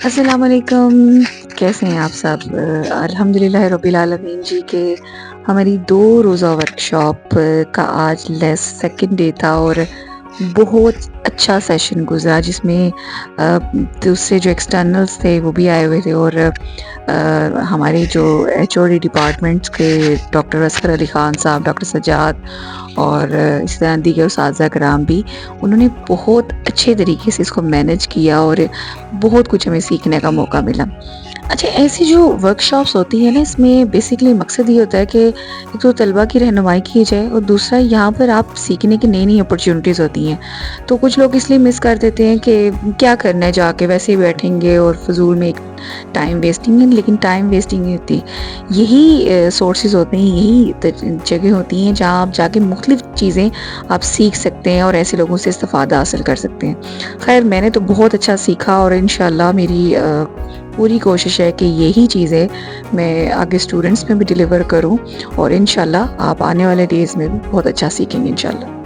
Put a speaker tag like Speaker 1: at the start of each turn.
Speaker 1: السلام علیکم، کیسے ہیں آپ سب؟ الحمدللہ رب العالمین جی کے ہماری 2 روزہ ورکشاپ کا آج سیکنڈ ڈے تھا اور بہت اچھا سیشن گزرا، جس میں دوسرے جو ایکسٹرنلز تھے وہ بھی آئے ہوئے تھے، اور ہمارے جو HOD ڈپارٹمنٹس کے ڈاکٹر اصغر علی خان صاحب، ڈاکٹر سجاد اور اس طرح دیگر اساتذہ کرام بھی، انہوں نے بہت اچھے طریقے سے اس کو مینج کیا اور بہت کچھ ہمیں سیکھنے کا موقع ملا۔ اچھا، ایسی جو ورکشاپس ہوتی ہیں نا، اس میں بیسیکلی مقصد یہ ہوتا ہے کہ ایک تو طلباء کی رہنمائی کی جائے، اور دوسرا یہاں پر آپ سیکھنے کی نئی نئی اپرچونیٹیز ہوتی ہیں۔ تو کچھ لوگ اس لیے مس کر دیتے ہیں کہ کیا کرنا ہے، جا کے ویسے ہی بیٹھیں گے اور فضول میں ایک ٹائم ویسٹنگ ہے، لیکن ٹائم ویسٹنگ نہیں ہوتی۔ یہی سورسز ہوتے ہیں، یہی جگہ ہوتی ہیں جہاں آپ جا کے مختلف چیزیں آپ سیکھ سکتے ہیں اور ایسے لوگوں سے استفادہ حاصل کر سکتے ہیں۔ خیر، میں نے تو بہت اچھا سیکھا، اور انشاءاللہ میری پوری کوشش ہے کہ یہی چیزیں میں آگے اسٹوڈنٹس میں بھی ڈیلیور کروں، اور انشاءاللہ آپ آنے والے ڈیز میں بھی بہت اچھا سیکھیں گے انشاءاللہ۔